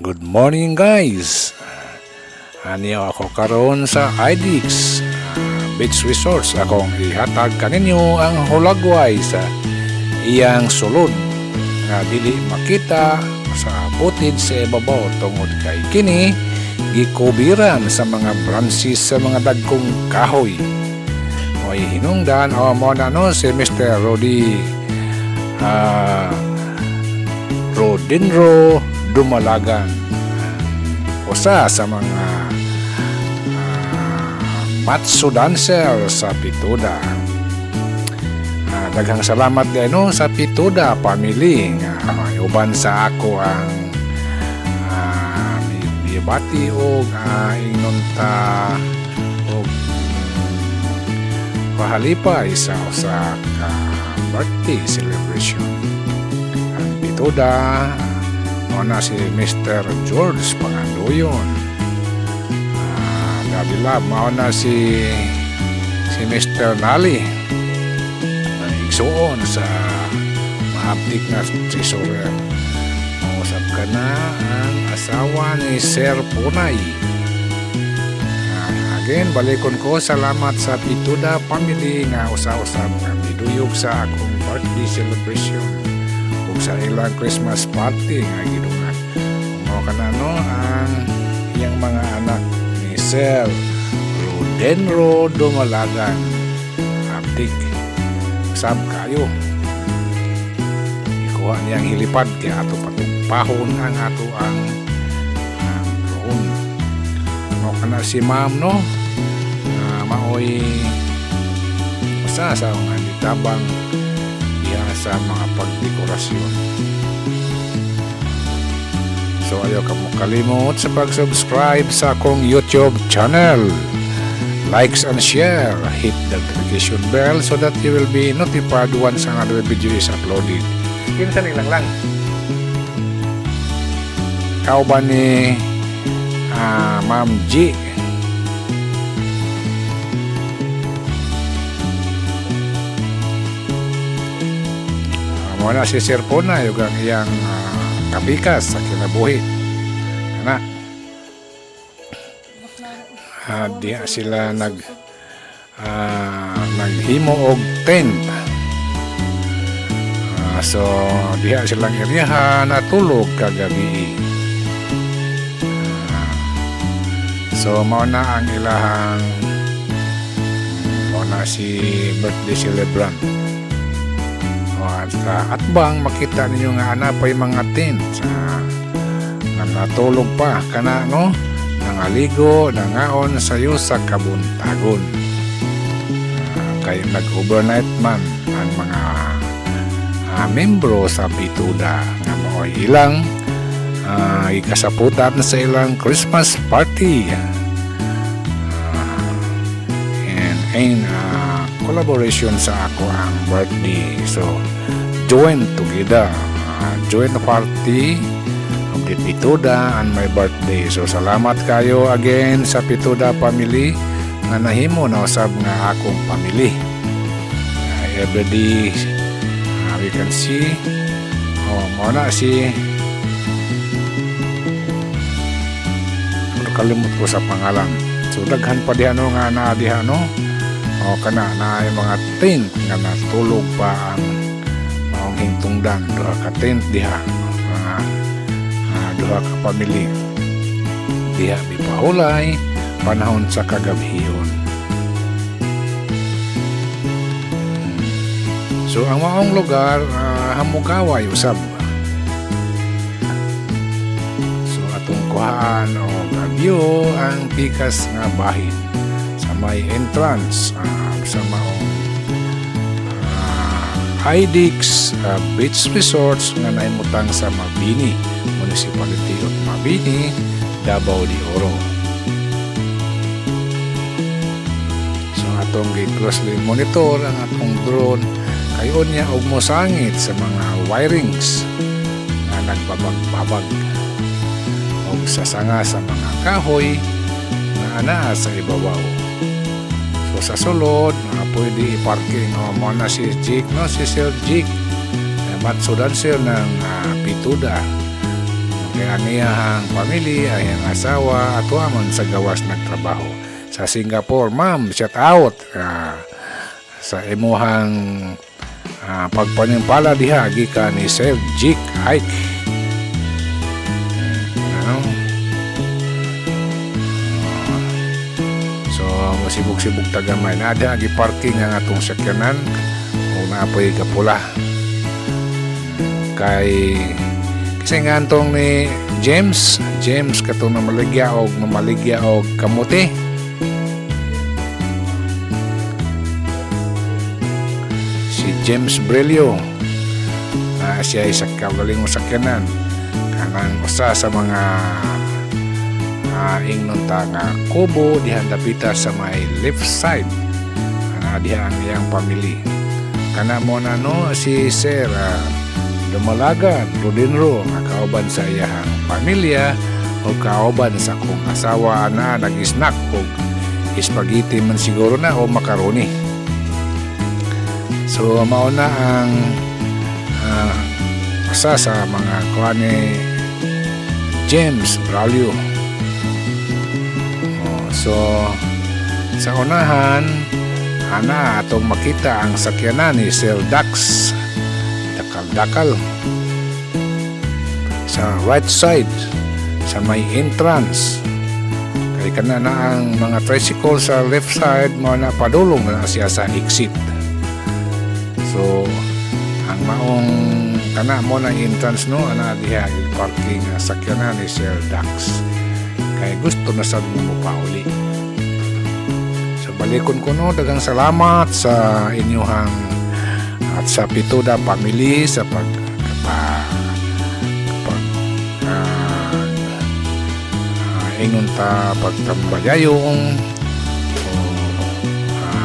Good morning guys. Aniyo ako karon sa IDX Beach Resorts. Akong ihatag kaninyo ang hulagway sa iyang sulod nga dili makita sa butid sa ibabaw tungod kay kini gikubiran sa mga branches sa mga dagkong kahoy. Mo'y hinungdan o mo na no si Mr. Rodinro Dumalagan, usa sa mga matso dancer sa Pituda. Daghang salamat din no sa Pituda family nga uban sa ako ang mibati og ingnon ta og pahalipay sa usa ka birthday celebration. Ang Pituda na si Mr. George Pangandoyon. Kabila mao na si Mr. Nali. Igsuon sa maabdik na treasurer. Mausap ka na ang asawa ni Sir Punay. Again, balikon ko salamat sa Pituda family nga usa-usab nga miduyog sa akong birthday celebration. Sa ilang Christmas party nga gidungan mo kanano ang iyang mga anak ni Sir Rodinro Dumalagan. Abdik sab kayo ikuha niyang hilipad kaya ato patugpahon ang ato ang roon mo kana si ma'am no maoy usa sa mga ditabang sa mga pagdekorasyon. So ayaw ka mo kalimot sa pag-subscribe sa akong YouTube channel. Likes and share. Hit the notification bell so that you will be notified once another video is uploaded. Kinsa nilang lang. Kau ba ni Ma'am G? Muna si Sir Punay yung iyang kapikas sa kinabuhi. Kana diha sila naghimo og tent. So diha silang iriyahan natulog kagabi. So mao na ang ilahang mao na si birthday celebrant. At bang makita ninyo nga anapay mga tent nga natulog pa kana no nangaligo nangaon sayo sa kabuntagon. Kay nag-overnight man ang mga membro sa Pituda nga mao ilang ikasaputan sa ilang Christmas party and collaboration sa ako ang birthday. So join together, join the party of the Pituda and my birthday. So salamat kayo again sa Pituda family nga nahimo na usab nga akong family. Every day we can see mao na si kalimot ko sa pangalan. So daghan pa diha no nga naa diha no kana na yung mga tent nga natulog pa ang maong hingtungdan. Duha ka tent diha duha ka family diha bipahulay panahon sa kagabhiyon. So ang maong lugar hamugaway usab. So atong kuhaan o view ang pikas nga bahin sa may entrance sa maong IDX Beach Resorts nga naimutang sa Mabini Municipality of Mabini, Davao de Oro. So atong closely monitor ang atong drone kayon niya og mosangit sa mga wirings nga nagbabag-babag og sasanga sa mga kahoy nga anaa sa ibabaw. So sa sulod pwede i-parking mo na si Jig no si Sir Jig matsudan siya ng Pituda Kaya ang iyahang family ay ang asawa at man sa gawas nagtrabaho sa Singapore. Ma'am, shout out sa imuhang pagpanimpala diha gikan ni Sir Jik Ike. So masibog-sibog tagamay na ada gi parking ang atong sakyanan o naapoy kapula kay kasi nga antong ni James katong mamaligya og kamote. Si James Brelio siya ay kagaling mo sakyanan kanang usa sa mga ingnon ta nga kubo dihan dapita sa may left side diha ang iyang family. Kana mo na no si Sir Dumalagan Rodinro nga kauban sa iyang pamilya o kauban sa kong asawa na nag-snack og spaghetti man siguro na o macaroni. So mao na ang usa sa mga kuha ni James Bralio. So sa unahan ana atong makita ang sakyanan ni Sir Dax dakal sa right side sa may entrance kay kana na ang mga tricycle sa left side mo na padulong na siya sa exit. So ang maong kana mo na entrance no ana diha parking sakyanan ni Sir Dax kay gusto na sad mo pauli. So balikon ko no daghang salamat sa inyong at sa Pitoda family sa ingon ta pagtambayayong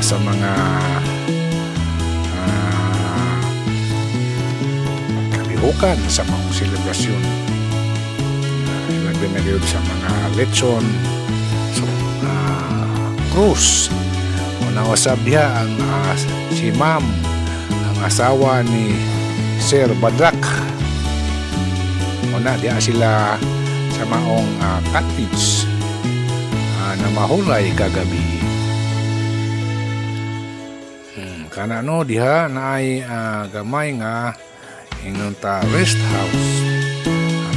sa mga kalihukan sa mga selebrasyon ilagay na yun sa mga lechon so cruise una usab diha ang si ma'am asawa ni Sir Badrak. Una diya sila sa maong cottage na mahulay kagabi. Kana no diha na ay gamay nga ingon ta rest house.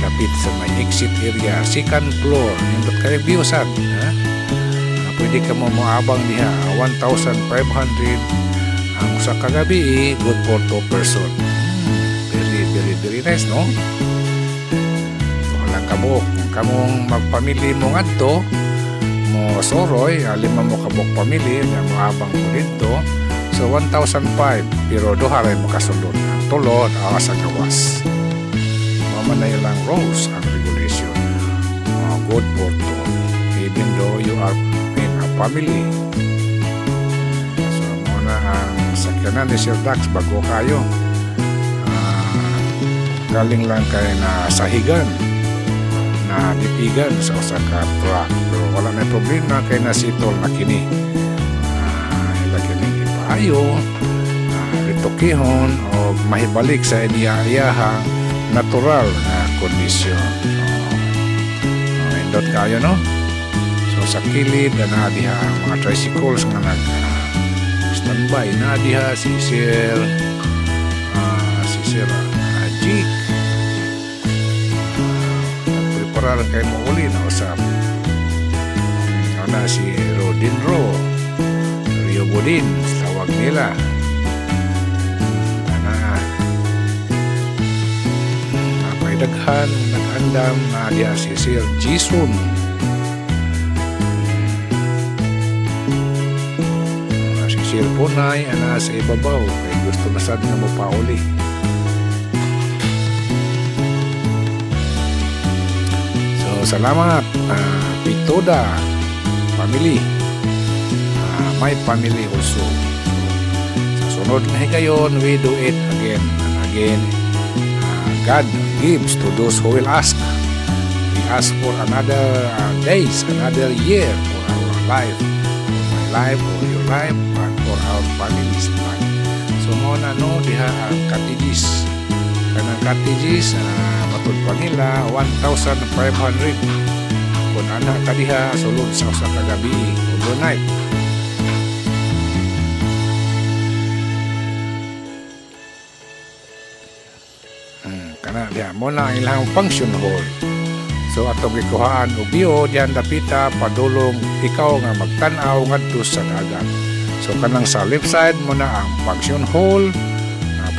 Dapit sa may exit area, second floor. Nindot kay view sad. Pwede ka mo moabang diha 1,500 ang sa kagabi good for 2 person. Very nice no? Walang kabuk kamong magpamili mo ngadto mo soroy 5 mo kabuk pamili nga mo abang mo dito so 1,500 pero duha ray makasulod ang tulod sa gawas mamanay lang rules ang regulation good for 2 even though you are in a family. So muna ang sakyanan ni Sir Dax bago kayo galing lang kay na sahigan na dipigan sa usa ka truck pero wala na problema kay nasitol na kini ilagay ning ipaayo ritokihon o mahibalik sa iyahang natural na kondisyon. Indot kayo no so sa kilid na diha ang mga tricycles nga nag standby na diha si Sir Jik nagpreparar kay mo uli na usap na si Rodinro Rio Bodin tawag nila na napay daghan nag-andam na diha si Sir Jason si Sir Punay ana sa ibabaw kay gusto na sad nga mo pauli. Salamat Pitoda family my family also. Sa sunod na higayon we do it again and again. God gives to those who will ask. We ask for another days, another year for our life, for my life, for your life, and for our family's life. So mo na no diha ang cottages kanang cottages matod pa nila 1,500 kung ana ka diha sulod sa usa ka gabi overnight. Kana diha mo na ang ilang function hall. So atong gikuhaan og view diyan dapita padulong ikaw nga magtan-aw ngadto sa dagat. So kanang sa left side mo na ang function hall.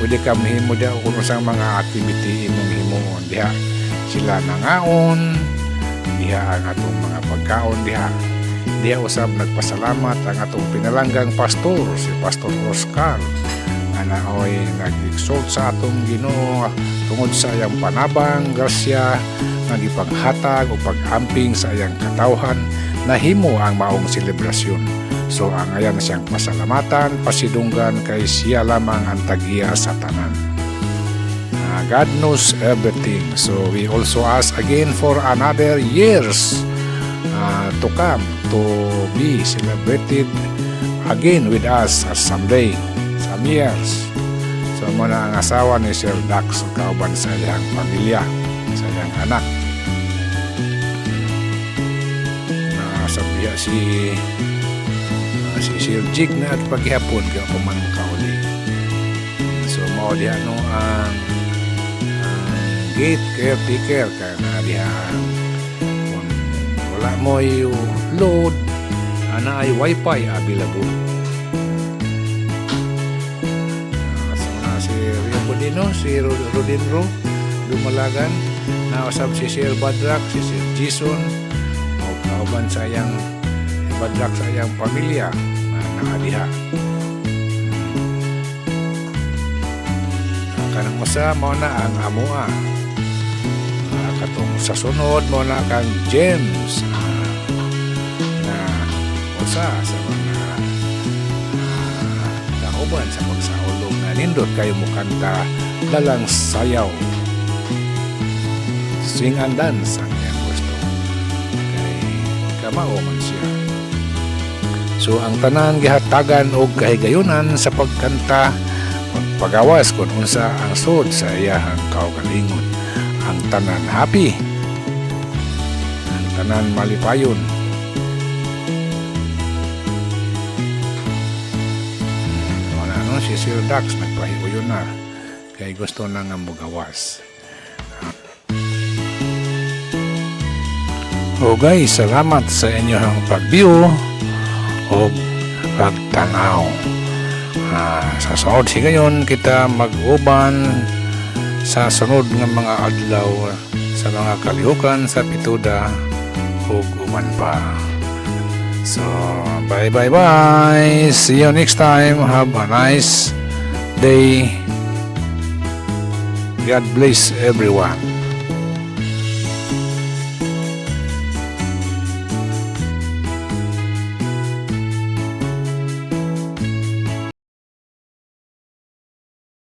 Pwede ka mahimo diha kung usang mga activity imong himuon diha. Sila nangaon, diha ang atong mga pagkaon diha. Diha usab nagpasalamat ang atong pinalanggang pastor, si Pastor Oscar. Nga naoy nag-exalt sa atong Ginoo tungod sa iyang panabang, grasya, nagipanghatag o pag-amping sa iyang katawhan na himo ang maong selebrasyon. So ang ayan siyang pasalamatan, pasidunggan kay siya lamang ang tag-iya sa tanan. God knows everything. So we also ask again for another years to come to be celebrated again with us someday, some years. So muna ang asawa ni Sir Dax kauban sa iyang pamilya, sa iyang anak. Sabiya si Sir Jig na at paghihapon kaya kuman kauli. So mao diha no ang gate caretaker kaya na diha kung wala mo yung load ana ay wifi available. So na si Rio Bodino, si Rodinro Dumalagan, nausap si Sir Badrak, si Sir Jason o kauban sa iyang Badrak sa iyang pamilya nakadiha. Kanang usa mo na ang amoa. Katong sa sunod mo na kang James na usa sa mga kauban sa pagsaulog na nindot kayo mo kanta dalang sayaw. Swing and dance ang iyang gusto. Kay kamao man siya. So ang tanan gihatagan og kahigayunan sa pagkanta, pagawas kung unsa ang sud sa iyahang kaugalingon. Ang tanan happy, ang tanan malipayon. Wala no si Sir Dax nagpahiuyon na kay gusto na nga mugawas. O guys, salamat sa inyong pag-view o pagtanaw. Sa sunod sigayon kita mag-uban sa sunod nga mga adlaw sa mga kalihukan sa pituda ug uman pa. So bye. See you next time. Have a nice day. God bless everyone.